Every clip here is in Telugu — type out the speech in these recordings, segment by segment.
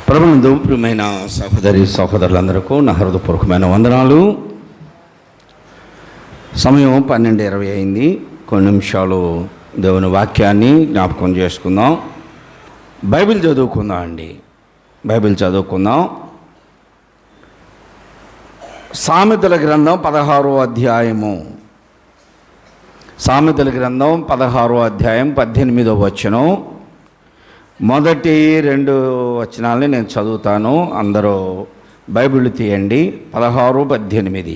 ప్రభునందు ప్రియమైన సహోదరి సహోదరులందరికీ నా హృదయపూర్వకమైన వందనాలు. సమయం 12:20 అయింది. కొన్ని నిమిషాలు దేవుని వాక్యాన్ని జ్ఞాపకం చేసుకుందాం. బైబిల్ చదువుకుందాం అండి. బైబిల్ చదువుకుందాం. సామెతల గ్రంథం 16వ అధ్యాయము. సామెతల గ్రంథం 16వ అధ్యాయం 18వ వచనం. మొదటి 2 వచనాలని నేను చదువుతాను. అందరూ బైబిల్ తీయండి. 16-18.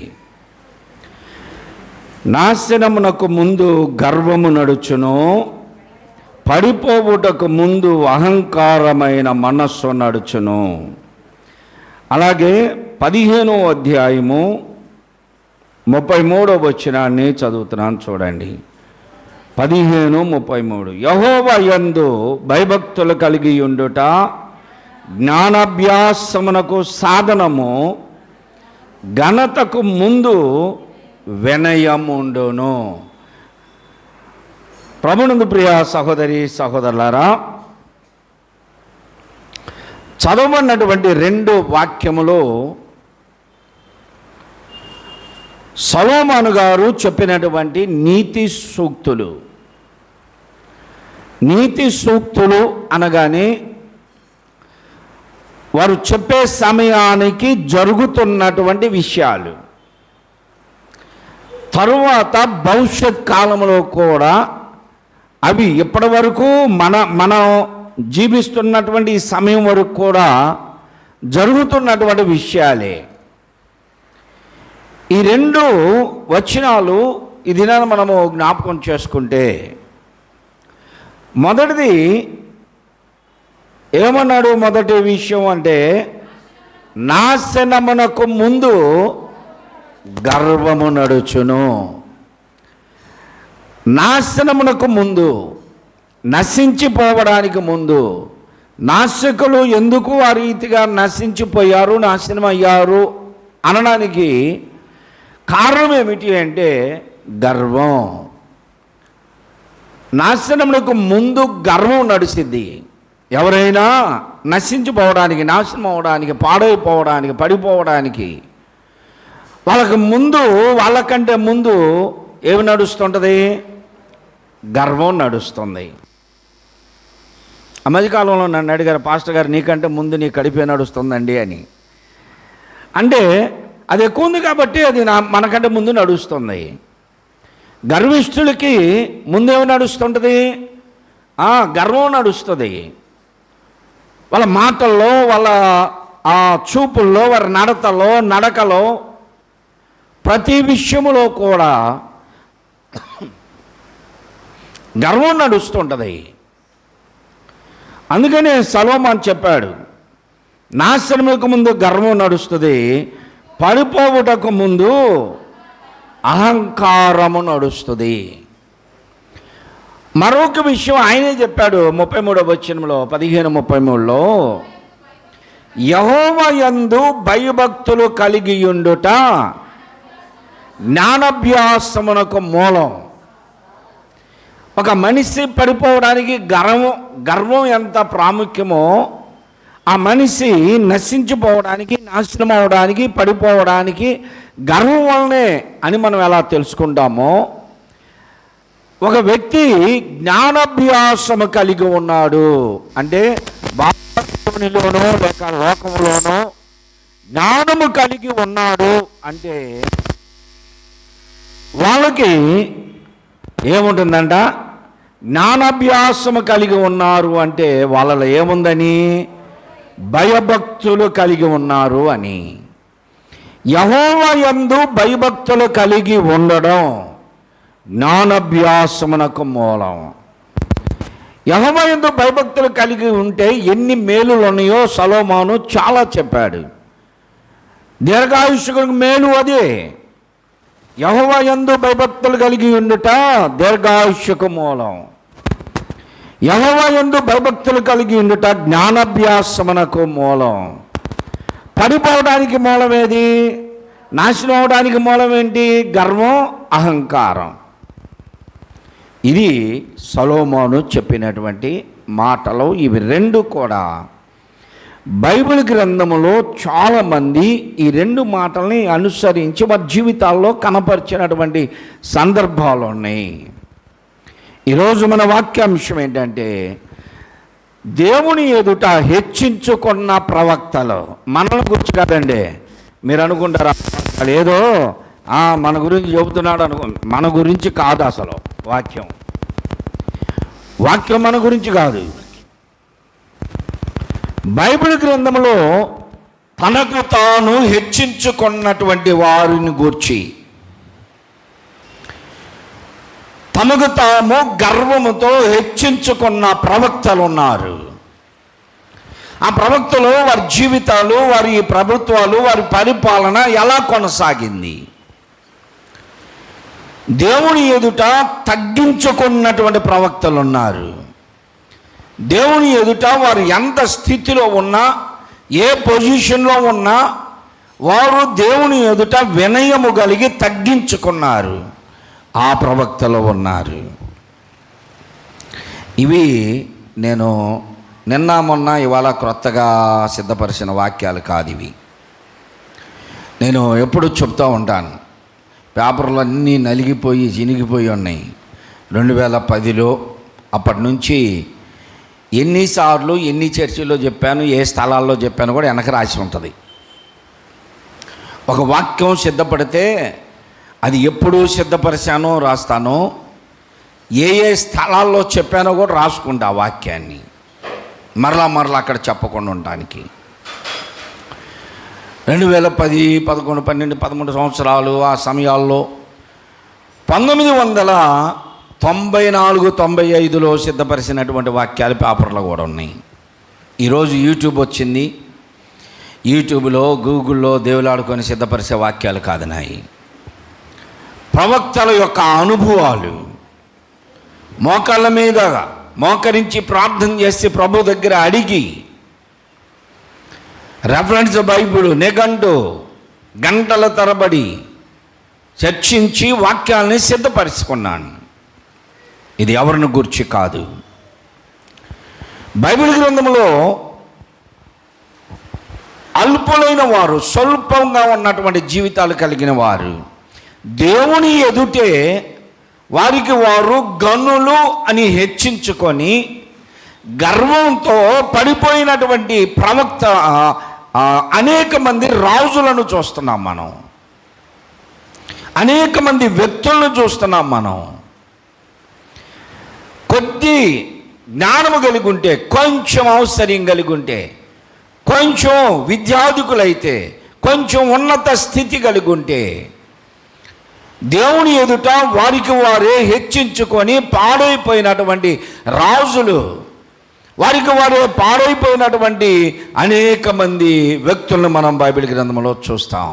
నాశనమునకు ముందు గర్వము నడుచును, పడిపోవుటకు ముందు అహంకారమైన మనస్సు నడుచును. అలాగే 15వ అధ్యాయము 33వ వచనాన్ని చదువుతున్నాను, చూడండి. 15:33. యెహోవా యందు భయభక్తులు కలిగి ఉండుట జ్ఞానాభ్యాసమునకు సాధనము, ఘనతకు ముందు వినయముండును. ప్రభునందు ప్రియ సహోదరి సహోదరులారా, చదవబడినటువంటి 2 వాక్యములు సొలొమోను గారు చెప్పినటువంటి నీతి సూక్తులు. నీతి సూక్తులు అనగానే వారు చెప్పే సమయానికి జరుగుతున్నటువంటి విషయాలు, తరువాత భవిష్యత్ కాలంలో కూడా అవి ఇప్పటి వరకు మనం జీవిస్తున్నటువంటి ఈ సమయం వరకు కూడా జరుగుతున్నటువంటి విషయాలే. ఈ 2 వచనాలు ఈ దినాన్ని మనము జ్ఞాపకం చేసుకుంటే, మొదటిది ఏమన్నాడు? మొదటి విషయం అంటే నాశనమునకు ముందు గర్వము నడుచును. నాశనమునకు ముందు, నశించిపోవడానికి ముందు. నాశకులు ఎందుకు ఆ రీతిగా నశించిపోయారు, నాశనం అయ్యారు అనడానికి కారణం ఏమిటి అంటే గర్వం. నాశనమునకు ముందు గర్వం నడిచింది. ఎవరైనా నశించిపోవడానికి, నాశనం అవడానికి, పాడైపోవడానికి, పడిపోవడానికి వాళ్ళకంటే ముందు ఏమి నడుస్తుంటుంది? గర్వం నడుస్తుంది. ఆ మధ్యకాలంలో నన్ను అడిగారు, పాస్టర్ గారు నీకంటే ముందు నీ కడిపే నడుస్తుందండి అని. అంటే అది ఎక్కువ ఉంది కాబట్టి అది మనకంటే ముందు నడుస్తుంది. గర్విష్ఠులకి ముందేమో నడుస్తుంటుంది? గర్వం నడుస్తుంది. వాళ్ళ మాటల్లో, వాళ్ళ చూపుల్లో, వారి నడకలో ప్రతి విషయములో కూడా గర్వం నడుస్తుంటుంది. అందుకనే సొలొమోను చెప్పాడు, నాశనముకు ముందు గర్వం నడుస్తుంది, పడిపోవుటకు ముందు అహంకారము నడుస్తుంది. మరొక విషయం ఆయనే చెప్పాడు 33వ వచనంలో, 15:33లో, యెహోవా యందు భయభక్తులు కలిగి ఉండుట జ్ఞానాభ్యాసమునకు మూలం. ఒక మనిషి పడిపోవడానికి గర్వం ఎంత ప్రాముఖ్యమో, ఆ మనిషి నశించిపోవడానికి, నాశనం అవడానికి, పడిపోవడానికి గర్వం వల్లనే అని మనం ఎలా తెలుసుకుంటామో, ఒక వ్యక్తి జ్ఞానాభ్యాసము కలిగి ఉన్నాడు అంటే బాలోనో లేక లోకంలోనో జ్ఞానము కలిగి ఉన్నాడు అంటే వాళ్ళకి ఏముంటుందంట? జ్ఞానాభ్యాసము కలిగి ఉన్నారు అంటే వాళ్ళలో ఏముందని? భయభక్తులు కలిగి ఉన్నారు అని. యెహోవా యందు భయభక్తులు కలిగి ఉండడం జ్ఞానాభ్యాసమునకు మూలం. యెహోవా యందు భయభక్తులు కలిగి ఉంటే ఎన్ని మేలులు ఉన్నాయో సొలొమోను చాలా చెప్పాడు. దీర్ఘాయుష్కు మేలు అదే. యెహోవా యందు భయభక్తులు కలిగి ఉండుట దీర్ఘాయుష్కు మూలం. యెహోవా యందు భయభక్తులు కలిగి ఉండుట జ్ఞానాభ్యాసమునకు మూలం. పడిపోవడానికి మూలం ఏది? నాశనం అవడానికి మూలం ఏంటి? గర్వం, అహంకారం. ఇది సొలొమోను చెప్పినటువంటి మాటలు. ఇవి 2 కూడా బైబిల్ గ్రంథములో చాలామంది ఈ రెండు మాటల్ని అనుసరించి వారి జీవితాల్లో కనపరిచినటువంటి సందర్భాలు ఉన్నాయి. ఈరోజు మన వాక్యాంశం ఏంటంటే, దేవుని ఎదుట హెచ్చించుకున్న ప్రవక్తలు. మనల్ని గురించి కాదండి. మీరు అనుకుంటారా ఏదో మన గురించి చెబుతున్నాడు మన గురించి కాదు. అసలు వాక్యం మన గురించి కాదు. బైబిల్ గ్రంథంలో తనకు తాను హెచ్చించుకున్నటువంటి వారిని గూర్చి, తమకు తాము గర్వముతో హెచ్చించుకున్న ప్రవక్తలు ఉన్నారు. ఆ ప్రవక్తలు వారి జీవితాలు, వారి ప్రభుత్వాలు, వారి పరిపాలన ఎలా కొనసాగింది, దేవుని ఎదుట తగ్గించుకున్నటువంటి ప్రవక్తలు ఉన్నారు. దేవుని ఎదుట వారు ఎంత స్థితిలో ఉన్నా, ఏ పొజిషన్లో ఉన్నా, వారు దేవుని ఎదుట వినయము కలిగి తగ్గించుకున్నారు. ఆ ప్రవక్తలు ఉన్నారు. ఇవి నేను నిన్న మొన్న ఇవాళ క్రొత్తగా సిద్ధపరిచిన వాక్యాలు కాదు. ఇవి నేను ఎప్పుడు చెప్తూ ఉంటాను. పేపర్లు అన్నీ నలిగిపోయి చినిగిపోయి ఉన్నాయి. 2010లో అప్పటి నుంచి ఎన్నిసార్లు ఎన్ని చర్చిల్లో చెప్పాను, ఏ స్థలాల్లో చెప్పాను కూడా వెనక రాసి ఉంటుంది. ఒక వాక్యం సిద్ధపడితే అది ఎప్పుడు సిద్ధపరిచానో రాస్తానో, ఏ స్థలాల్లో చెప్పానో కూడా రాసుకుంటా ఆ వాక్యాన్ని, మరలా అక్కడ చెప్పకుండా ఉండడానికి. 2010, 11, 12, 13 సంవత్సరాలు ఆ సమయాల్లో 1994, 95లో సిద్ధపరిచినటువంటి వాక్యాలు పేపర్లో కూడా ఉన్నాయి. ఈరోజు యూట్యూబ్ వచ్చింది. యూట్యూబ్లో, గూగుల్లో దేవులాడుకొని సిద్ధపరిచే వాక్యాలు కాదు నాయి. ప్రవక్తల యొక్క అనుభవాలు, మోకాళ్ళ మీద మోకరించి ప్రార్థన చేసి ప్రభు దగ్గర అడిగి, రెఫరెన్స్ బైబిల్ నిఘంటు గంటల తరబడి చర్చించి వాక్యాలని సిద్ధపరుచుకున్నాను. ఇది ఎవరిని గురించి కాదు. బైబిల్ గ్రంథంలో అల్పులైన వారు, స్వల్పంగా ఉన్నటువంటి జీవితాలు కలిగిన వారు, దేవుని ఎదుటే వారికి వారు గనులు అని హెచ్చించుకొని గర్వంతో పడిపోయినటువంటి ప్రవక్త అనేక మంది రాజులను చూస్తున్నాం మనం. అనేక మంది వ్యక్తులను చూస్తున్నాం మనం. కొద్ది జ్ఞానము కలిగి ఉంటే, కొంచెం ఔశ్వర్యం కలిగి ఉంటే, కొంచెం విద్యాధికులైతే, కొంచెం ఉన్నత స్థితి కలిగి ఉంటే, దేవుని ఎదుట వారికి వారే హెచ్చించుకొని పాడైపోయినటువంటి రాజులు, వారికి వారే పాడైపోయినటువంటి అనేక మంది వ్యక్తులను మనం బైబిల్ గ్రంథంలో చూస్తాం.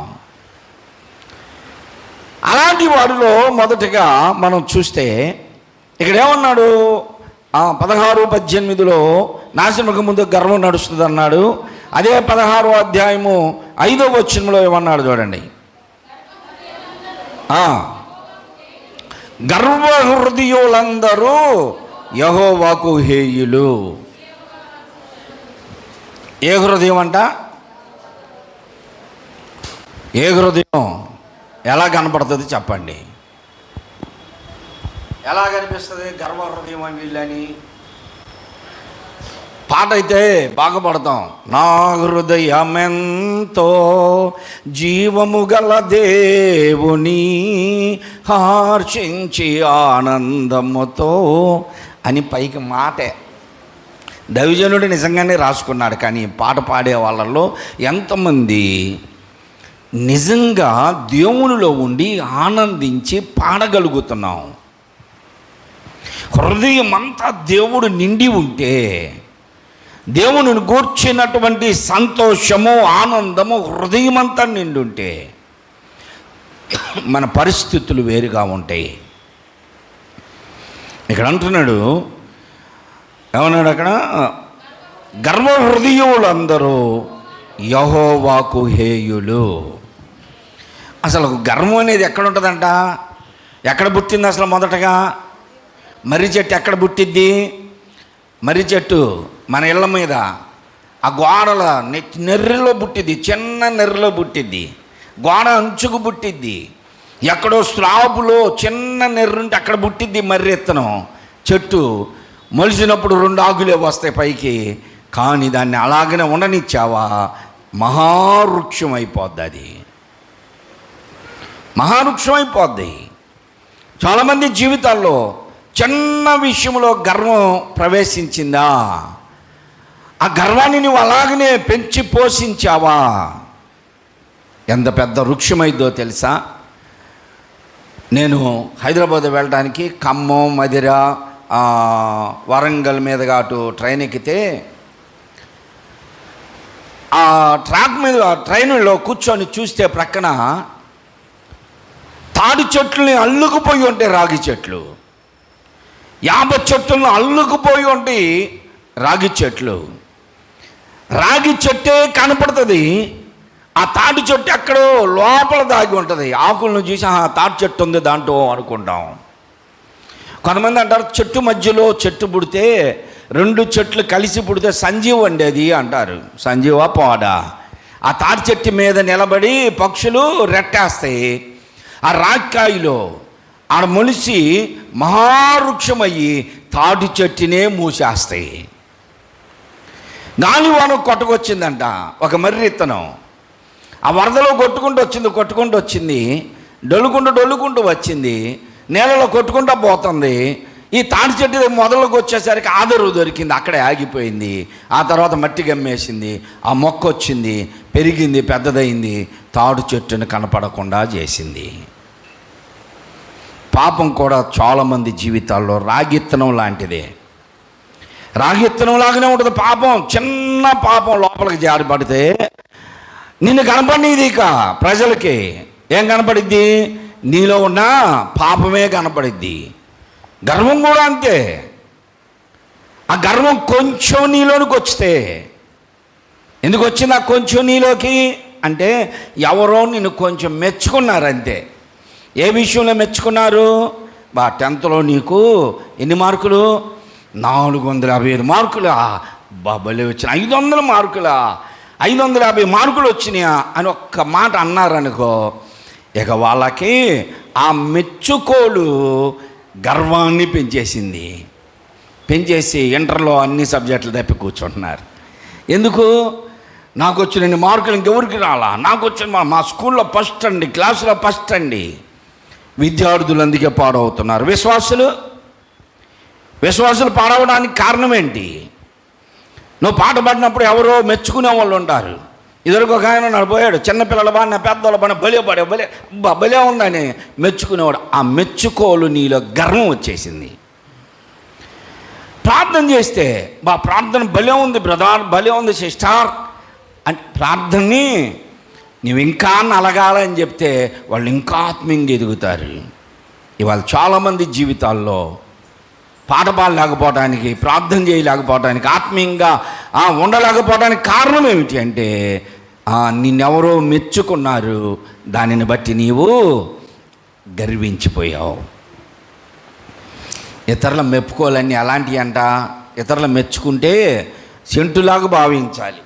అలాంటి వారిలో మొదటగా మనం చూస్తే ఇక్కడ ఏమన్నాడు? 16-18లో నాశనముకు ముందు గర్వం నడుస్తుంది అన్నాడు. అదే 16వ అధ్యాయము 5వ వచనంలో ఏమన్నాడు చూడండి. గర్వ హృదయులందరూ యెహోవాకు హేయులు. ఏ హృదయం అంట? ఏ హృదయం ఎలా కనపడుతుంది చెప్పండి? ఎలా కనిపిస్తుంది గర్వ హృదయం వీళ్ళని? పాట అయితే బాగా పడతాం. నా హృదయమెంతో జీవము గల దేవుని హర్షించి ఆనందముతో అని పైకి మాటే. దైవజనుడు నిజంగానే రాసుకున్నాడు. కానీ పాట పాడే వాళ్ళల్లో ఎంతమంది నిజంగా దేవునిలో ఉండి ఆనందించి పాడగలుగుతున్నాం? హృదయం అంతా దేవుడు నిండి ఉంటే, దేవుని గూర్చినటువంటి సంతోషము, ఆనందము హృదయమంతా నిండి ఉంటే మన పరిస్థితులు వేరుగా ఉంటాయి. ఇక్కడ అంటున్నాడు, ఏమన్నాడు అక్కడ? గర్వ హృదయులందరూ యెహోవాకు హేయులు. అసలు గర్వం అనేది ఎక్కడ ఉంటుందంట? ఎక్కడ పుట్టింది అసలు? మొదటగా మర్రి చెట్టు ఎక్కడ పుట్టిద్ది? మర్రి చెట్టు మన ఇళ్ళ మీద, ఆ గోడల నెర్రిలో పుట్టిద్ది, చిన్న నెర్రిలో పుట్టిద్ది, గోడ అంచుకు పుట్టిద్ది, ఎక్కడో స్లాబులో చిన్న నెర్రుంటే అక్కడ పుట్టిద్ది మర్రి విత్తనం. చెట్టు మొలిచినప్పుడు 2 ఆకులే వస్తాయి పైకి, కానీ దాన్ని అలాగనే ఉండనిచ్చావా మహావృక్షం అయిపోద్ది. అది మహావృక్షం అయిపోద్ది. చాలామంది జీవితాల్లో చిన్న విషయంలో గర్వం ప్రవేశించిందా, ఆ గర్వాన్ని నువ్వు అలాగనే పెంచి పోషించావా, ఎంత పెద్ద వృక్షమైద్దో తెలుసా? నేను హైదరాబాద్ వెళ్ళడానికి ఖమ్మం, మదిర, వరంగల్ మీదుగా అటు ట్రైన్ ఎక్కితే ఆ ట్రాక్ మీద ట్రైన్లో కూర్చొని చూస్తే ప్రక్కన తాడి చెట్లని అల్లుకుపోయి ఉంటాయి, రాగి చెట్లు, 50 చెట్లను అల్లుకుపోయి ఉంటాయి రాగి చెట్లు. రాగి చెట్టే కనపడుతుంది, ఆ తాటి చెట్టు ఎక్కడో లోపల దాగి ఉంటుంది. ఆకులను చూసి తాటి చెట్టు ఉంది దాంట్లో అనుకుంటాం. కొంతమంది అంటారు చెట్టు మధ్యలో చెట్టు పుడితే 2 చెట్లు కలిసి పుడితే సంజీవ ఉండేది అంటారు. సంజీవ పోడా? ఆ తాటి చెట్టు మీద నిలబడి పక్షులు రెట్టేస్తాయి, ఆ రాక్కాయలో ఆడ మొలిసి మహావృక్షమయ్యి తాటి చెట్టునే మూసేస్తాయి. గాలివాన కొట్టుకొచ్చిందంట ఒక మర్రి విత్తనం, ఆ వరదలో కొట్టుకుంటూ వచ్చింది, డొల్లుకుంటూ వచ్చింది, నేలలో కొట్టుకుంటూ పోతుంది. ఈ తాటి చెట్టు మొదలుకు వచ్చేసరికి ఆదరు దొరికింది, అక్కడే ఆగిపోయింది. ఆ తర్వాత మట్టి గమ్మేసింది, ఆ మొక్క వచ్చింది, పెరిగింది, పెద్దదైంది, తాడు చెట్టును కనపడకుండా చేసింది. పాపం కూడా చాలామంది జీవితాల్లో రాగిత్తనం లాంటిదే. రాగిత్తనం లాగానే ఉంటుంది పాపం. చిన్న పాపం లోపలికి జారిపడితే నిన్ను కనపడినది ఇక ప్రజలకి ఏం కనపడిద్ది? నీలో ఉన్న పాపమే కనపడిద్ది. గర్వం కూడా అంతే. ఆ గర్వం కొంచెం నీలోనికి వచ్చితే, ఎందుకు వచ్చింది ఆ కొంచెం నీలోకి అంటే, ఎవరో నిన్ను కొంచెం మెచ్చుకున్నారంతే. ఏ విషయంలో మెచ్చుకున్నారు? 10థ్లో నీకు ఎన్ని మార్కులు? 455 మార్కులా? బాబలే వచ్చిన 500 మార్కులా? 550 మార్కులు వచ్చినాయా అని ఒక్క మాట అన్నారనుకో, ఇక వాళ్ళకి ఆ మెచ్చుకోలు గర్వాన్ని పెంచేసి ఇంటర్లో అన్ని సబ్జెక్టులు తప్పి కూర్చుంటున్నారు. ఎందుకు? నాకు వచ్చిన మార్కులు ఇంకెవరికి రాలా, నాకు వచ్చిన మా స్కూల్లో ఫస్ట్ అండి, క్లాసులో ఫస్ట్ అండి. విద్యార్థులు అందుకే పాడవుతున్నారు. విశ్వాసులు పాడవడానికి కారణం ఏంటి? నువ్వు పాట పాడినప్పుడు ఎవరో మెచ్చుకునే వాళ్ళు ఉంటారు. ఇదివరకు ఒక ఆయన నడిపోయాడు, చిన్నపిల్లల బాగా పెద్దవాళ్ళ బాగా భలే ఉందని మెచ్చుకునేవాడు. ఆ మెచ్చుకోలు నీలో గర్వం వచ్చేసింది. ప్రార్థన చేస్తే ప్రార్థన భలే ఉంది బ్రదర్, భలే ఉంది సిస్టర్ అంటే ప్రార్థనని నువ్వు ఇంకా నలగాలని చెప్తే వాళ్ళు ఇంకా ఆత్మీయంగా ఎదుగుతారు. ఇవాళ చాలామంది జీవితాల్లో పాట పాడలేకపోవడానికి, ప్రార్థన చేయలేకపోవడానికి, ఆత్మీయంగా ఉండలేకపోవడానికి కారణం ఏమిటి అంటే, నిన్నెవరో మెచ్చుకున్నారు, దానిని బట్టి నీవు గర్వించిపోయావు. ఇతరుల మెప్పుకోవాలన్నీ అలాంటివి అంట. ఇతరులు మెచ్చుకుంటే సెంటులాగా భావించాలి.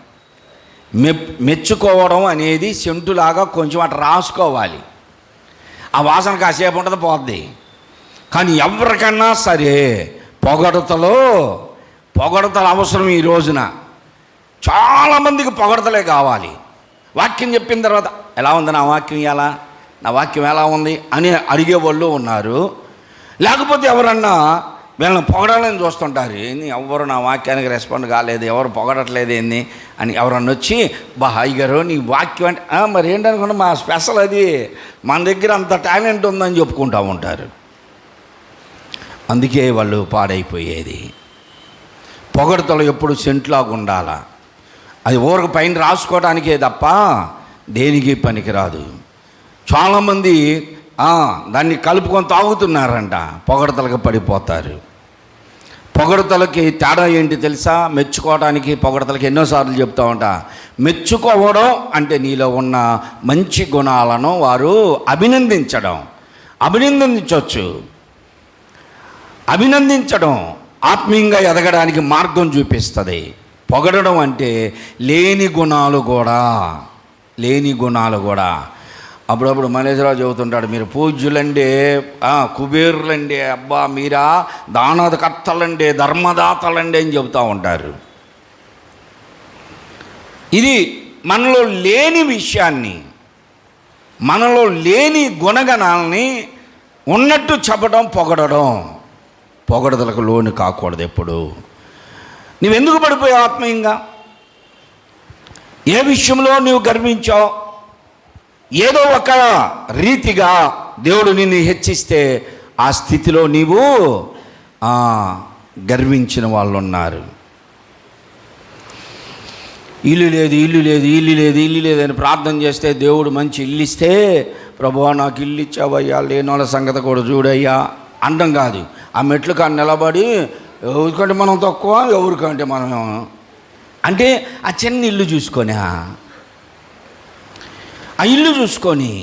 మెచ్చుకోవడం అనేది సెంటులాగా కొంచెం అటు రాసుకోవాలి. ఆ వాసన కాసేపు ఉంటుంది, పోద్ది. కానీ ఎవరికన్నా సరే పొగడతలు అవసరం. ఈ రోజున చాలామందికి పొగడతలే కావాలి. వాక్యం చెప్పిన తర్వాత ఎలా ఉంది నా వాక్యం ఎలా ఉంది అని అడిగేవాళ్ళు ఉన్నారు. లేకపోతే ఎవరన్నా వీళ్ళని పొగడాలని చూస్తుంటారు. ఏంది ఎవరు నా వాక్యానికి రెస్పాండ్ కాలేదు, ఎవరు పొగడట్లేదు ఏంది అని ఎవరన్నా వచ్చి, హాయ్ గారు నీ వాక్యం అంటే మరి ఏంటనుకుంటే మా స్పెషల్ అది, మన దగ్గర అంత టాలెంట్ ఉందని చెప్పుకుంటూ ఉంటారు. అందుకే వాళ్ళు పాడైపోయేది. పొగడతలు ఎప్పుడు సెంట్లాగా ఉండాలా. అది ఊరకు పైన రాసుకోవడానికే తప్ప దేనికి పనికిరాదు. చాలామంది దాన్ని కలుపుకొని తాగుతున్నారంట, పొగడతలకు పడిపోతారు. పొగడతలకి తేడా ఏంటి తెలుసా? మెచ్చుకోవడానికి పొగడతలకి ఎన్నోసార్లు చెప్తా ఉంటా. మెచ్చుకోవడం అంటే నీలో ఉన్న మంచి గుణాలను వారు అభినందించడం ఆత్మీయంగా ఎదగడానికి మార్గం చూపిస్తుంది. పొగడడం అంటే లేని గుణాలు కూడా. అప్పుడప్పుడు మలేశ్వరరావు చెబుతుంటాడు, మీరు పూజ్యులండి, కుబేరులండి, అబ్బా మీరా దానకర్తలండి, ధర్మదాతలండి అని చెబుతూ ఉంటారు. ఇది మనలో లేని విషయాన్ని, మనలో లేని గుణగణాలని ఉన్నట్టు చెప్పడం పొగడదలకు లోను కాకూడదు. ఎప్పుడు నువ్వెందుకు పడిపోయావు ఆత్మీయంగా? ఏ విషయంలో నువ్వు గర్వించావు? ఏదో ఒక రీతిగా దేవుడు నిన్ను హెచ్చిస్తే ఆ స్థితిలో నీవు గర్వించిన వాళ్ళు ఉన్నారు. ఇల్లు లేదు అని ప్రార్థన చేస్తే దేవుడు మంచి ఇల్లు ఇస్తే, ప్రభువా నాకు ఇల్లు ఇచ్చావయ్యా, లేనోళ్ళ సంగతి కూడా చూడయ్యా అండం కాదు. ఆ మెట్లు కాడ నిలబడి ఎవరికంటే మనం తక్కువ, ఎవరికంటే మనం అంటే ఆ చిన్న ఇల్లు చూసుకొని, ఆ ఇల్లు చూసుకొని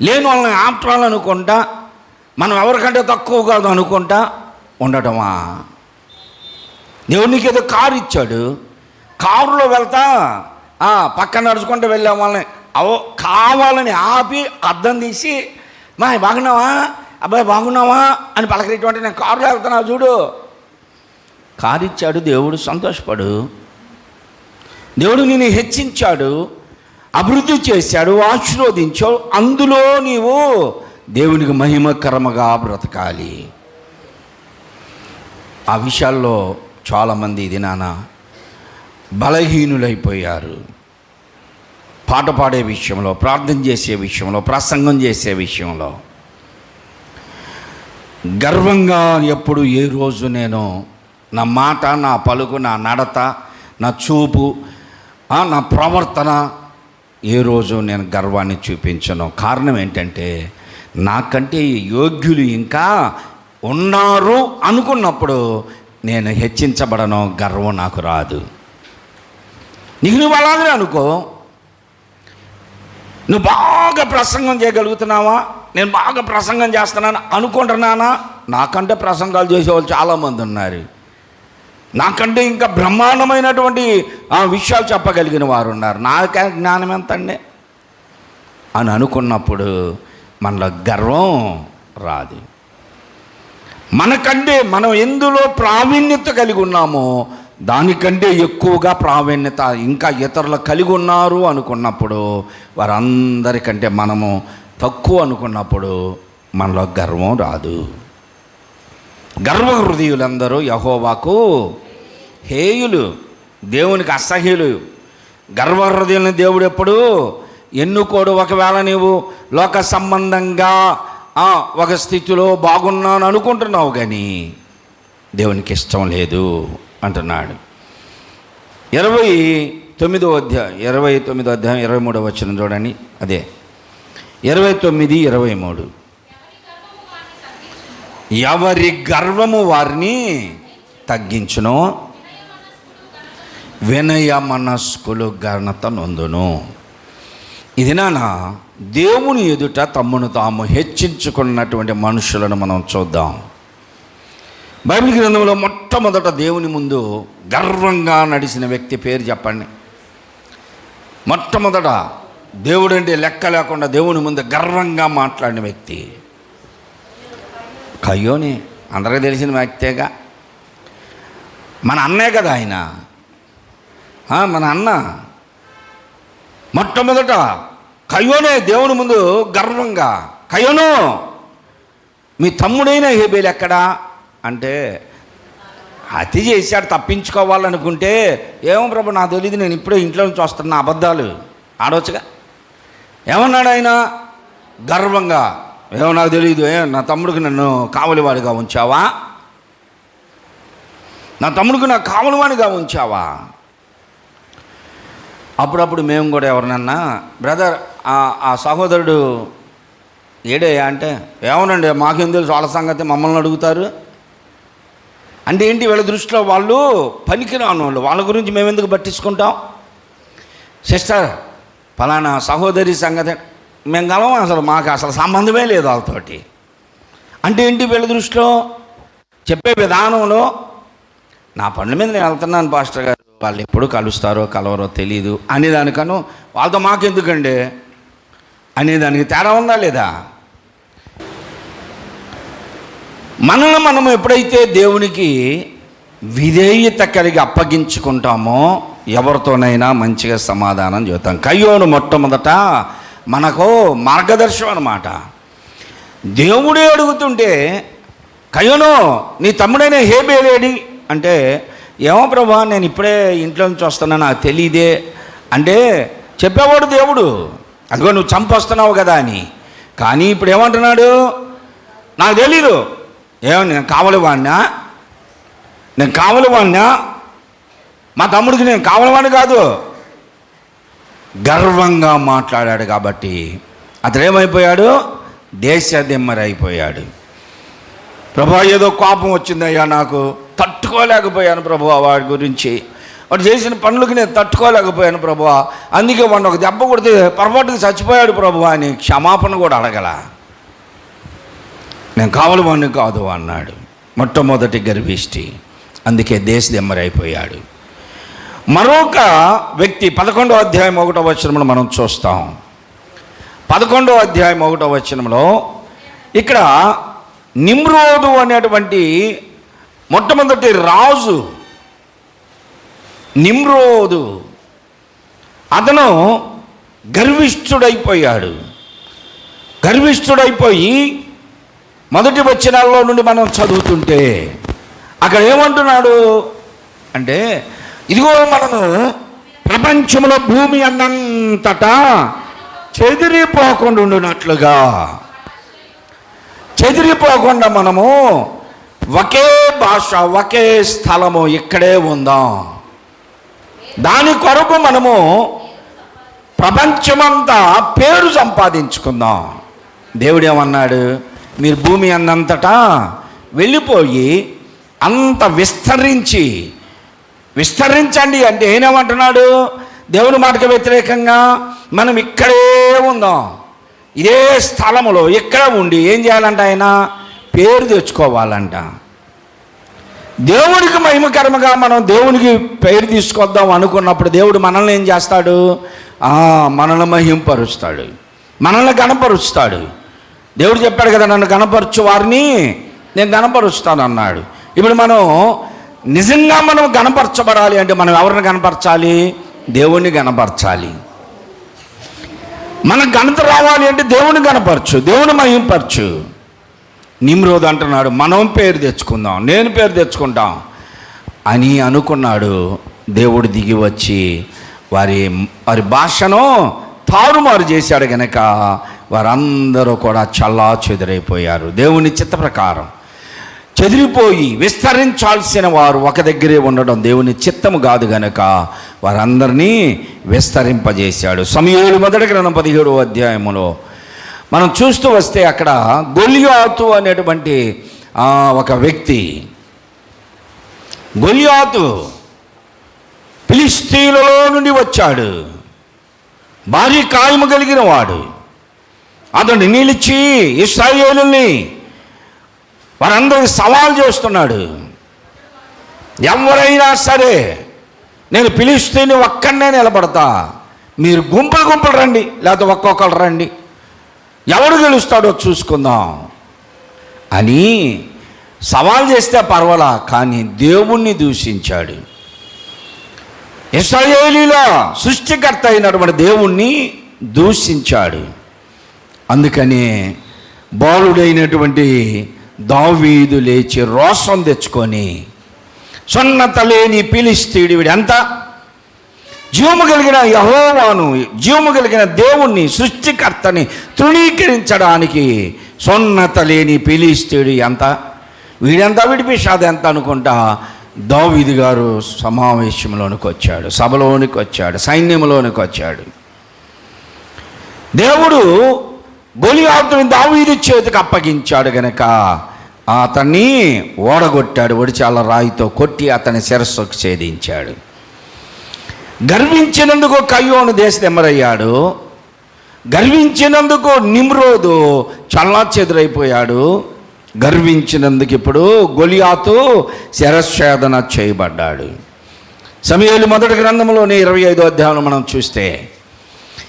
లేని వాళ్ళని ఆప్టాలనుకుంటా, మనం ఎవరికంటే తక్కువ కాదు అనుకుంటా ఉండటమా? దేవునికి ఏదో కారు ఇచ్చాడు, కారులో వెళ్తా పక్కన నడుచుకుంటూ వెళ్ళే వాళ్ళని కావాలని ఆపి అద్దం తీసి, మా బాగున్నావా, అబ్బాయి బాగున్నావా అని పలకరేటువంటి, నేను కారులో వెళ్తున్నా చూడు. కారు ఇచ్చాడు దేవుడు, సంతోషపడు. దేవుడు నిన్ను హెచ్చించాడు, అభివృద్ధి చేశాడు, ఆశీర్వదించాడు. అందులో నీవు దేవునికి మహిమకరముగా బ్రతకాలి. ఆ విషయాల్లో చాలామంది ఇది బలహీనులైపోయారు. పాట పాడే విషయంలో, ప్రార్థన చేసే విషయంలో, ప్రసంగం చేసే విషయంలో గర్వంగా ఎప్పుడు ఏ రోజు నేను నా మాట, నా పలుకు, నా నడత, నా చూపు, నా ప్రవర్తన ఏ రోజు నేను గర్వాన్ని చూపించను. కారణం ఏంటంటే నాకంటే యోగ్యులు ఇంకా ఉన్నారు అనుకున్నప్పుడు నేను హెచ్చించబడను, గర్వం నాకు రాదు. నీకు నువ్వు అలాగే అనుకో, నువ్వు బాగా ప్రసంగం చేయగలుగుతున్నావా, నేను బాగా ప్రసంగం చేస్తున్నాను అనుకుంటున్నానా? నాకంటే ప్రసంగాలు చేసేవాళ్ళు చాలామంది ఉన్నారు, నాకంటే ఇంకా బ్రహ్మాండమైనటువంటి విషయాలు చెప్పగలిగిన వారు ఉన్నారు. నాకే జ్ఞానం ఎంతండి అని అనుకున్నప్పుడు మనలో గర్వం రాదు. మనకంటే మనం ఎందులో ప్రావీణ్యత కలిగి ఉన్నామో దానికంటే ఎక్కువగా ప్రావీణ్యత ఇంకా ఇతరులు కలిగి ఉన్నారు అనుకున్నప్పుడు, వారందరికంటే మనము తక్కువ అనుకున్నప్పుడు మనలో గర్వం రాదు. గర్వ హృదయులందరూ యెహోవాకు హేయులు, దేవునికి అసహ్యులు. గర్వ హృదయులను దేవుడు ఎప్పుడు ఎన్నుకోడు. ఒకవేళ నీవు లోక సంబంధంగా ఒక స్థితిలో బాగున్నాను అనుకుంటున్నావు, కానీ దేవునికి ఇష్టం లేదు అంటున్నాడు. 29వ అధ్యాయం 23వ వచనం చూడండి. అదే 29, 23. ఎవరి గర్వము వారిని తగ్గించును, వినయ మనస్కులు ఘనత నొందును. ఇది దేవుని ఎదుట తమ్మును తాము హెచ్చించుకున్నటువంటి మనుషులను మనం చూద్దాం. బైబిల్ గ్రంథంలో మొట్టమొదట దేవుని ముందు గర్వంగా నడిచిన వ్యక్తి పేరు చెప్పండి. మొట్టమొదట దేవుడు అంటే లెక్క లేకుండా దేవుని ముందు గర్వంగా మాట్లాడిన వ్యక్తి కయ్యోని. అందరికీ తెలిసిన వ్యక్తేగా, మన అన్నే కదా ఆయన, మన అన్న. మొట్టమొదట కయ్యోనే దేవుని ముందు గర్వంగా, కయ్యోను మీ తమ్ముడైన హేబేలు ఎక్కడా అంటే, హత్య చేశాడు తప్పించుకోవాలనుకుంటే, ఏమో ప్రభు నాకు తెలియదు, నేను ఇప్పుడే ఇంట్లో నుంచి వస్తున్నా, అబద్ధాలు ఆడవచ్చుగా. ఏమన్నాడు ఆయన గర్వంగా, ఏమో నాకు తెలియదు, నా తమ్ముడికి నన్ను కావలివాడిగా ఉంచావా, నా తమ్ముడికి నాకు కావలివాడిగా ఉంచావా. అప్పుడప్పుడు మేము కూడా ఎవరినన్నా, బ్రదర్ ఆ సహోదరుడు ఏడయ్యా అంటే, ఏమోనండి మాకేం తెలుసు వాళ్ళ సంగతి, మమ్మల్ని అడుగుతారు అంటే ఏంటి? వీళ్ళ దృష్టిలో వాళ్ళు పనికిరాని వాళ్ళు, వాళ్ళ గురించి మేము ఎందుకు పట్టించుకుంటాం? సిస్టర్ ఫలానా సహోదరి సంగతి మేము గలవం, అసలు మాకు అసలు సంబంధమే లేదు వాళ్ళతోటి అంటే ఏంటి? వీళ్ళ దృష్టిలో చెప్పే విధానంలో నా పనుల మీద నేను వెళ్తున్నాను పాస్టర్ గారు, వాళ్ళు ఎప్పుడు కలుస్తారో కలవరో తెలియదు అనేదానికను వాళ్ళతో మాకెందుకండి అనేదానికి తేడా ఉందా లేదా? మనల్ని మనం ఎప్పుడైతే దేవునికి విధేయత కలిగి అప్పగించుకుంటామో ఎవరితోనైనా మంచిగా సమాధానం చెబుతాం. కయ్యోను మొట్టమొదట మనకు మార్గదర్శనం అన్నమాట. దేవుడే అడుగుతుంటే, కయ్యోను నీ తమ్ముడైన హేబేలేడి అంటే, ఏమో ప్రభా నేను ఇప్పుడే ఇంట్లో నుంచి వస్తున్నా నాకు తెలియదే అంటే చెప్పేవాడు దేవుడు, అదిగో నువ్వు చంపొస్తున్నావు కదా అని. కానీ ఇప్పుడు ఏమంటున్నాడు, నాకు తెలీదు. నేను కావలి వాడినా మా తమ్ముడికి నేను కావలవాడిని కాదు. గర్వంగా మాట్లాడాడు కాబట్టి అతడు ఏమైపోయాడు, దేశదిమ్మరైపోయాడు. ప్రభా ఏదో కోపం వచ్చిందయ్యా, నాకు తట్టుకోలేకపోయాను ప్రభువా, వాడి గురించి వాడు చేసిన పనులకి నేను తట్టుకోలేకపోయాను ప్రభువా, అందుకే వాడిని ఒక దెబ్బ కొడితే పొరపాటుకు చచ్చిపోయాడు ప్రభువా అని క్షమాపణ కూడా అడగల. నేను కావలవాడిని కాదు అన్నాడు. మొట్టమొదటి గర్విష్టి, అందుకే దేశదిమ్మరైపోయాడు. మరొక వ్యక్తి 11వ అధ్యాయం 1వ వచనంలో మనం చూస్తాం. 11వ అధ్యాయం 1వ వచనంలో ఇక్కడ నిమ్రోదు అనేటువంటి మొట్టమొదటి రాజు నిమ్రోదు, అతను గర్విష్ఠుడైపోయి మొదటి వచనాల్లో నుండి మనం చదువుతుంటే అక్కడ ఏమంటున్నాడు అంటే, ఇదిగో మనము ప్రపంచంలో భూమి అన్నంతటా చెదిరిపోకుండా మనము ఒకే భాష ఒకే స్థలము ఇక్కడే ఉందాం. దాని కొరకు మనము ప్రపంచమంతా పేరు సంపాదించుకుందాం. దేవుడు ఏమన్నాడు, మీరు భూమి అన్నంతటా వెళ్ళిపోయి అంత విస్తరించండి అంటే ఏమేమంటున్నాడు, దేవుని మాటకు వ్యతిరేకంగా మనం ఇక్కడే ఉందాం, ఇదే స్థలములో ఇక్కడ ఉండి ఏం చేయాలంట, ఆయన పేరు తెచ్చుకోవాలంట. దేవుడికి మహిమకరముగా మనం దేవునికి పేరు తీసుకొద్దాం అనుకున్నప్పుడు దేవుడు మనల్ని ఏం చేస్తాడు, మనల్ని మహింపరుస్తాడు, మనల్ని గణపరుస్తాడు. దేవుడు చెప్పాడు కదా, నన్ను గణపరచు వారిని నేను గణపరుస్తాను అన్నాడు. ఇప్పుడు మనం నిజంగా మనం గణపరచబడాలి అంటే మనం ఎవరిని గణపరచాలి, దేవుణ్ణి గణపరచాలి. మనకు ఘనత రావాలి అంటే దేవుని గణపరచు, దేవుని మహింపరచు. నిమ్రోదు అంటున్నాడు, మనం పేరు తెచ్చుకుందాం, నేను పేరు తెచ్చుకుంటాం అని అనుకున్నాడు. దేవుడు దిగి వచ్చి వారి భాషను తారుమారు చేశాడు గనక వారందరూ కూడా చల్లా చెదిరైపోయారు. దేవుని చిత్త ప్రకారం చెదిరిపోయి విస్తరించాల్సిన వారు ఒక దగ్గరే ఉండడం దేవుని చిత్తము కాదు గనక వారందరినీ విస్తరింపజేశాడు. సమూయేలు మొదటి గ్రంథం 17వ అధ్యాయములో మనం చూస్తూ వస్తే అక్కడ గొల్యాతు అనేటువంటి ఒక వ్యక్తి, గొల్యాతు ఫిలిష్తీయులలో నుండి వచ్చాడు, భారీ కాయము కలిగిన వాడు. అతడు నిలిచి ఇశ్రాయేలుని వారందరికి సవాల్ చేస్తున్నాడు. ఎవరైనా సరే నేను ఫిలిష్తీయుని ఒక్కడనే నిలబడతా, మీరు గుంపులు రండి, లేకపోతే ఒక్కొక్కరు రండి, ఎవడు గెలుస్తాడో చూసుకుందాం అని సవాల్ చేస్తే పర్వాలా, కానీ దేవుణ్ణి దూషించాడు. ఇశ్రాయేలీల సృష్టికర్త అయినటువంటి దేవుణ్ణి దూషించాడు. అందుకని బాలుడైనటువంటి దావీదు లేచి రోషం తెచ్చుకొని, సున్నత లేని ఫిలిష్తీయుడు వీడు ఎంత, జీవము కలిగిన యెహోవాను, జీవము కలిగిన దేవుణ్ణి, సృష్టికర్తని తృణీకరించడానికి సున్నత లేని ఫిలిష్తీయుడు ఎంత, వీడెంత, వీడి పిషాదు ఎంత అనుకుంటా దావీదు గారు సమావేశంలోనికి వచ్చాడు, సభలోనికి వచ్చాడు, సైన్యంలోనికి వచ్చాడు. దేవుడు గొలియాతుని దావీదు చేతికి అప్పగించాడు గనక అతన్ని ఓడగొట్టాడు, ఒడిచాల రాయితో కొట్టి అతని శిరస్సుకు ఛేదించాడు. గర్వించినందుకు కయ్యోను దేశదిమ్మరయ్యాడు, గర్వించినందుకు నిమ్రోదు చల్లా చెదురైపోయాడు. గర్వించినందుకు ఇప్పుడు గొలియాతు శిరచ్ఛేదన చేయబడ్డాడు. సమూయేలు మొదటి గ్రంథంలోని 25వ అధ్యాయంలో మనం చూస్తే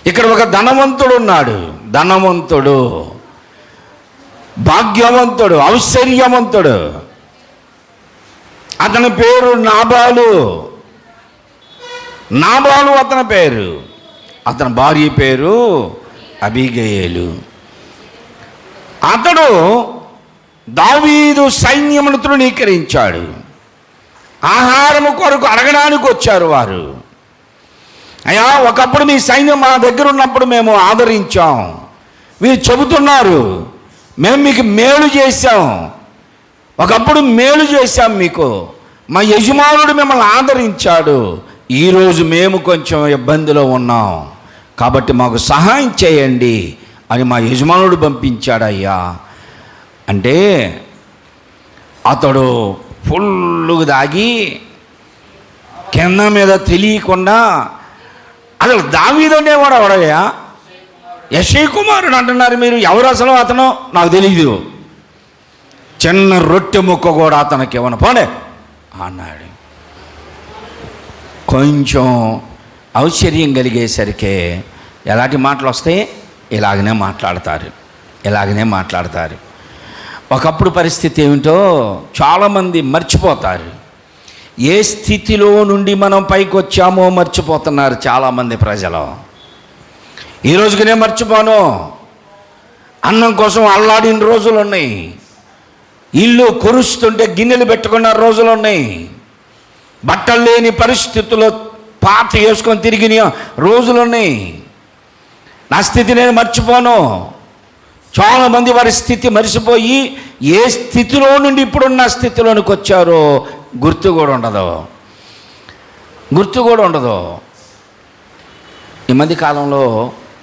ఇక్కడ ఒక ధనవంతుడు ఉన్నాడు. ధనవంతుడు, భాగ్యవంతుడు, ఔశ్వర్యవంతుడు. అతని పేరు నాబాలు. అతని పేరు. అతని భార్య పేరు అబీగయేలు. అతడు దావీదు సైన్యమును తృణీకరించాడు. ఆహారము కొరకు అడగడానికి వచ్చారు వారు. అయ్యా, ఒకప్పుడు మీ సైన్యం మా దగ్గర ఉన్నప్పుడు మేము ఆదరించాం. వీరు చెబుతున్నారు మేము మీకు మేలు చేశాం, ఒకప్పుడు మేలు చేశాం మీకు, మా యజమానుడు మిమ్మల్ని ఆదరించాడు, ఈరోజు మేము కొంచెం ఇబ్బందిలో ఉన్నాం కాబట్టి మాకు సహాయం చేయండి అని మా యజమానుడు పంపించాడయ్యా అంటే అతడు ఫుల్లుగా దాగి కింద మీద తెలియకుండా అసలు దావీదు అనేవాడు ఎవడయ్యా? యెషై కుమారుడు అంటున్నారు మీరు. ఎవరు అసలు అతను? నాకు తెలియదు. చిన్న రొట్టె ముక్క కూడా అతనికి ఇవ్వను పోనే అన్నాడు. కొంచెం ఔశ్వర్యం కలిగేసరికి ఎలాంటి మాటలు వస్తాయి? ఇలాగనే మాట్లాడతారు. ఒకప్పుడు పరిస్థితి ఏమిటో చాలామంది మర్చిపోతారు. ఏ స్థితిలో నుండి మనం పైకి వచ్చామో మర్చిపోతున్నారు చాలామంది ప్రజలు. ఈ రోజుకి నేను మర్చిపోను. అన్నం కోసం అల్లాడిన రోజులు ఉన్నాయి. ఇల్లు కురుస్తుంటే గిన్నెలు పెట్టుకున్న రోజులు ఉన్నాయి. బట్టలు లేని పరిస్థితుల్లో పాత వేసుకొని తిరిగిన రోజులు ఉన్నాయి. నా స్థితి నేను మర్చిపోను. చాలామంది వారి స్థితి మర్చిపోయి ఏ స్థితిలో నుండి ఇప్పుడున్న స్థితిలోనికి వచ్చారో గుర్తు కూడా ఉండదు. ఈ మధ్య కాలంలో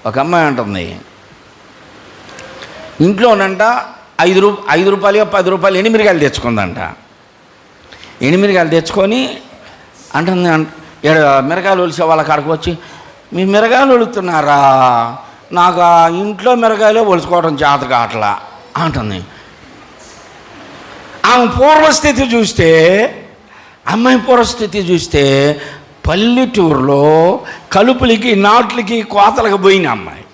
ఒక అమ్మాయి అంటుంది, ఇంట్లోనంట 5 రూపాయలు 10 రూపాయలు ఎనిమిరకాయలు తెచ్చుకుందంట. ఎనిమిరకాయలు తెచ్చుకొని అంటుంది, మిరకాయలు ఒలిసే వాళ్ళ కాడకు వచ్చి, మీ మిరకాయలు ఒలుతున్నారా? నాకు ఆ ఇంట్లో మిరకాయలే ఒలుచుకోవడం చేత కావట్లా అంటుంది. ఆమె పూర్వస్థితి చూస్తే, అమ్మాయి పూర్వస్థితి చూస్తే పల్లెటూరులో కలుపులకి నాట్లకి కోతలకు పోయిన అమ్మాయి.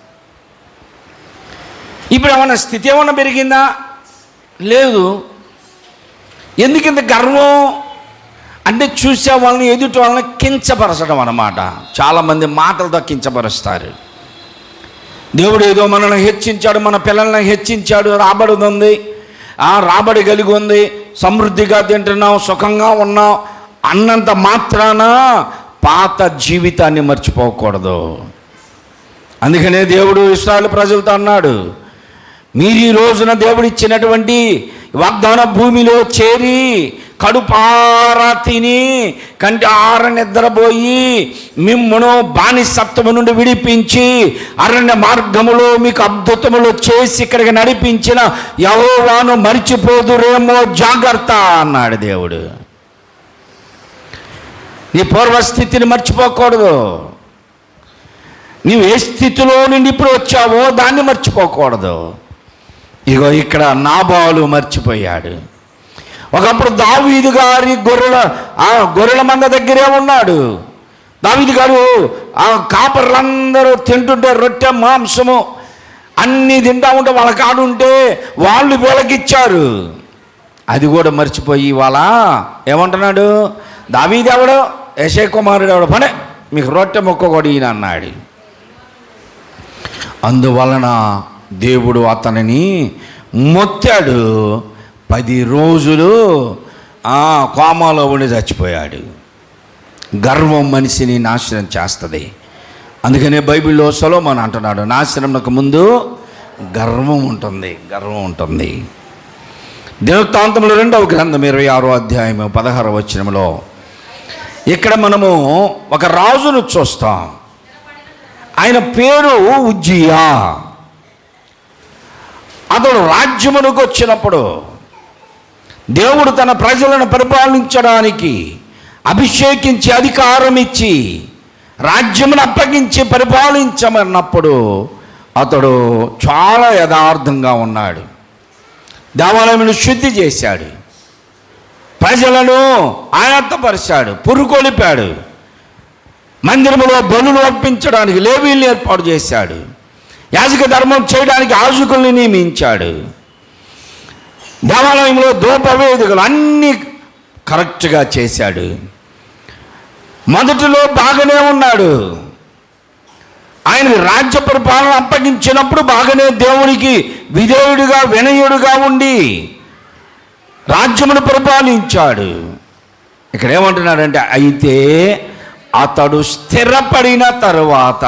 ఇప్పుడు ఏమన్నా స్థితి ఏమన్నా పెరిగిందా? లేదు. ఎందుకింత గర్వం అంటే చూసే వాళ్ళని ఎదుటి వాళ్ళని కించపరచడం అన్నమాట. చాలామంది మాటలతో కించపరుస్తారు. దేవుడు ఏదో మనల్ని హెచ్చించాడు, మన పిల్లల్ని హెచ్చించాడు, రాబడి ఉంది, రాబడి కలిగి ఉంది, సమృద్ధిగా తింటున్నాం, సుఖంగా ఉన్నాం అన్నంత మాత్రాన పాత జీవితాన్ని మర్చిపోకూడదు. అందుకనే దేవుడు ఇశ్రాయేలు ప్రజలతో అన్నాడు, మీరు ఈ రోజున దేవుడు ఇచ్చినటువంటి వాగ్దాన భూమిలో చేరి కడుపారా తిని కంటి ఆర నిద్రపోయి మిమ్మును బానిసత్వము నుండి విడిపించి అరణ్య మార్గములో మీకు అద్భుతములు చేసి ఇక్కడికి నడిపించిన యెహోవాను మరిచిపోదురేమో జాగ్రత్త అన్నాడు దేవుడు. నీ పూర్వస్థితిని మర్చిపోకూడదు. నీవు ఏ స్థితిలో నుండి ఇప్పుడు వచ్చావో దాన్ని మర్చిపోకూడదు. ఇగో ఇక్కడ నాబాలు మర్చిపోయాడు. ఒకప్పుడు దావీదు గారి గొర్రెల మంద దగ్గరే ఉన్నాడు. దావీదు గారు ఆ కాపర్లందరూ తింటుంటే రొట్టె మాంసము అన్నీ తింటా ఉంటే వాళ్ళ కాడు ఉంటే వాళ్ళు వీళ్ళకిచ్చారు. అది కూడా మర్చిపోయి వాళ్ళ ఏమంటున్నాడు, దావీదు ఎవడో యెషై కుమారుడు ఎవడో పనే మీకు రొట్టె మొక్క కూడా ఈయన అన్నాడు. అందువలన దేవుడు అతనిని మొత్తాడు. 10 రోజులు కోమాలో ఉండి చచ్చిపోయాడు. గర్వం మనిషిని నాశనం చేస్తుంది. అందుకనే బైబిల్లో సొలొమోను అంటున్నాడు, నాశనంకు ముందు గర్వం ఉంటుంది. దినవృత్తాంతములు 2వ గ్రంథం 26వ అధ్యాయం 16వ వచనంలో ఇక్కడ మనము ఒక రాజును చూస్తాం. ఆయన పేరు ఉజ్జియా. అతడు రాజ్యమునకు వచ్చినప్పుడు దేవుడు తన ప్రజలను పరిపాలించడానికి అభిషేకించి అధికారం ఇచ్చి రాజ్యమును అప్పగించి పరిపాలించమన్నప్పుడు అతడు చాలా యథార్థంగా ఉన్నాడు. దేవాలయమును శుద్ధి చేశాడు, ప్రజలను ఆయాత్తపరిచాడు, పురుకొలిపాడు, మందిరములో బలులు అర్పించడానికి లేవీల్ని ఏర్పాటు చేశాడు, యాజక ధర్మం చేయడానికి యాజకుల్ని నియమించాడు, దేవాలయంలో ధూపవేదికలు అన్నీ కరెక్ట్గా చేశాడు. మొదటిలో బాగానే ఉన్నాడు. ఆయనకి రాజ్య పరిపాలన అప్పగించినప్పుడు బాగానే దేవునికి విధేయుడిగా వినయుడుగా ఉండి రాజ్యమును పరిపాలించాడు. ఇక్కడ ఏమంటున్నాడంటే, అయితే అతడు స్థిరపడిన తరువాత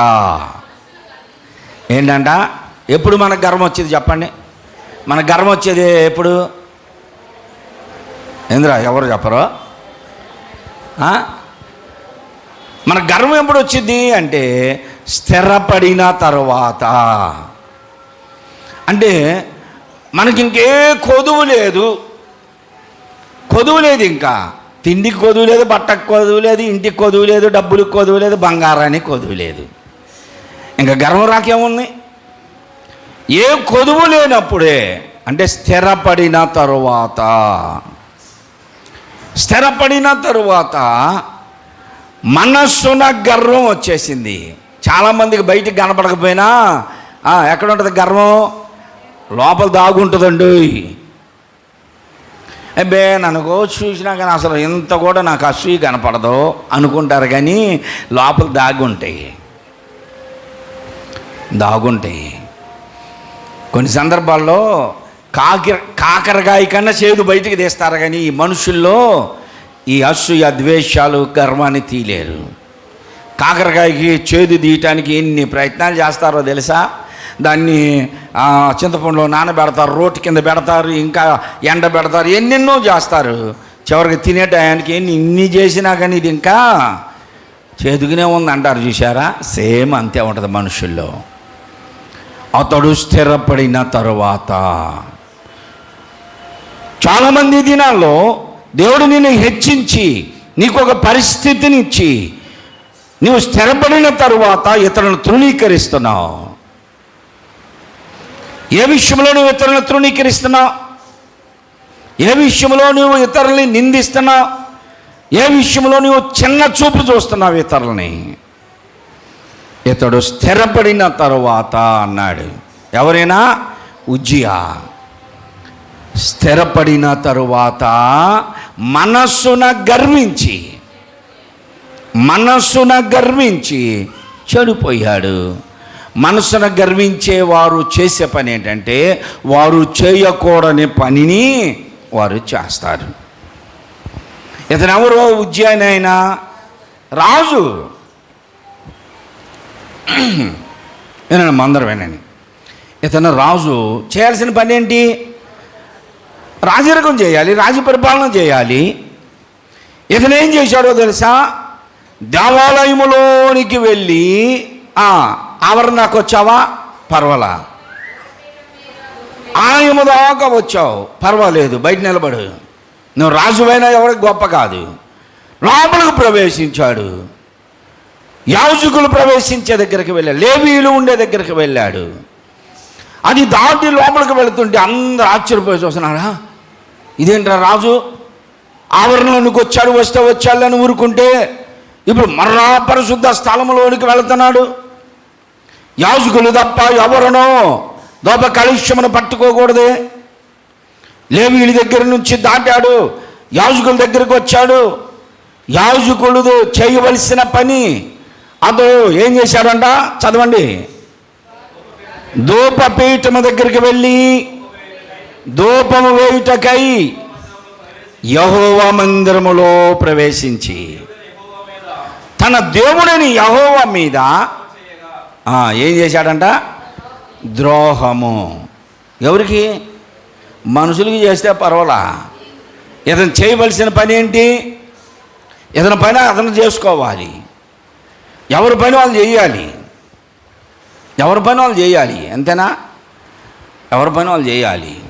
ఏంటంట, ఎప్పుడు మనకు గర్వం వచ్చేది చెప్పండి? మన గర్వం వచ్చేది ఎప్పుడు? ఏంద్రా ఎవరు చెప్పరు? మన గర్వం ఎప్పుడు వచ్చింది అంటే స్థిరపడిన తరువాత. అంటే మనకి ఇంకే కొదువు లేదు, ఇంకా తిండికి కొదువు లేదు, బట్టకు కొదువు లేదు, ఇంటికి కొదువు లేదు, డబ్బులకు కొదువు లేదు, బంగారానికి కొదువు లేదు. ఇంకా గర్వం రాకేముంది? ఏ కొదువు లేనప్పుడే అంటే స్థిరపడిన తరువాత మనస్సున గర్వం వచ్చేసింది. చాలామందికి బయటికి కనపడకపోయినా ఎక్కడ ఉంటుంది గర్వం? లోపల దాగుంటుందండి. అబ్బే నన్ను చూసినా కానీ అసలు ఇంత కూడా నాకు అసూయ కనపడదు అనుకుంటారు, కానీ లోపల దాగుంటాయి. కొన్ని సందర్భాల్లో కాకరకాయ కన్నా చేదు బయటికి తీస్తారు, కానీ ఈ మనుషుల్లో ఈ అసూయ ద్వేషాలు గర్వాన్ని తీయలేరు. కాకరకాయకి చేదు తీయటానికి ఎన్ని ప్రయత్నాలు చేస్తారో తెలుసా? దాన్ని చింతపండులో నానబెడతారు, రోటి కింద పెడతారు, ఇంకా ఎండ పెడతారు, ఎన్నెన్నో చేస్తారు. చివరికి తినే టయానికి ఇన్ని చేసినా కానీ ఇది ఇంకా చేదుగానే ఉంది అంటారు. చూసారా? సేమ్ అంతే ఉంటుంది మనుషుల్లో. అతడు స్థిరపడిన తరువాత, చాలామంది దినాల్లో దేవుడు నిన్ను హెచ్చించి నీకు ఒక పరిస్థితినిచ్చి నువ్వు స్థిరపడిన తరువాత ఇతరులను తృణీకరిస్తున్నావు. ఏ విషయంలో నువ్వు ఇతరులను తృణీకరిస్తున్నావు? ఏ విషయంలో నువ్వు ఇతరుల్ని నిందిస్తున్నావు? ఏ విషయంలో నువ్వు చిన్న చూపు చూస్తున్నావు ఇతరులని? ఇతడు స్థిరపడిన తరువాత అన్నాడు. ఎవరైనా? ఉజ్జియా. స్థిరపడిన తరువాత మనస్సున గర్వించి చెడిపోయాడు. మనసున గర్వించేవారు చేసే పని ఏంటంటే వారు చేయకూడని పనిని వారు చేస్తారు. ఇతను ఎవరో? ఉజ్జయినైనా రాజు. వినండి, మందరం వినండి. ఇతను రాజు. చేయాల్సిన పని ఏంటి? రాజరికం చేయాలి, రాజ్య పరిపాలన చేయాలి. ఇతను ఏం చేశాడో తెలుసా? దేవాలయములోనికి వెళ్ళి ఆవరణకు వచ్చావా? పర్వాలా. ఆలయము దాకా వచ్చావు, పర్వాలేదు, బయట నిలబడు. నువ్వు రాజువైనా ఎవరికి గొప్ప కాదు. లోపలికి ప్రవేశించాడు. యాజకులు ప్రవేశించే దగ్గరికి వెళ్ళాడు, లేవీయులు ఉండే దగ్గరికి వెళ్ళాడు. అది దాటి లోపలికి వెళుతుంటే అందరూ ఆశ్చర్యపోయి చూస్తున్నారా, ఇదేంట్రా రాజు ఆవరణలోనికి వచ్చాడు, వస్తే వచ్చాడని ఊరుకుంటే ఇప్పుడు మరలా పరిశుద్ధ స్థలంలోనికి వెళుతున్నాడు. యాజకులు తప్ప ఎవరునో దోప కలుష్యమును పట్టుకోకూడదే. లేవీయుల దగ్గర నుంచి దాటాడు, యాజకుల దగ్గరికి వచ్చాడు. యాజకులు చేయవలసిన పని అతడు ఏం చేశాడంట? చదవండి. ధూపపీఠము దగ్గరికి వెళ్ళి ధూపము వేయుటకై యెహోవా మందిరములో ప్రవేశించి తన దేవుడిని యెహోవా మీద ఏం చేశాడంట? ద్రోహము. ఎవరికి? మనుషులకి చేస్తే పర్వాలా. ఇతను చేయవలసిన పని ఏంటి? ఇతని పని అతను చేసుకోవాలి. ఎవరి పని వాళ్ళు చేయాలి. అంతేనా? ఎవరి పని వాళ్ళు చేయాలి.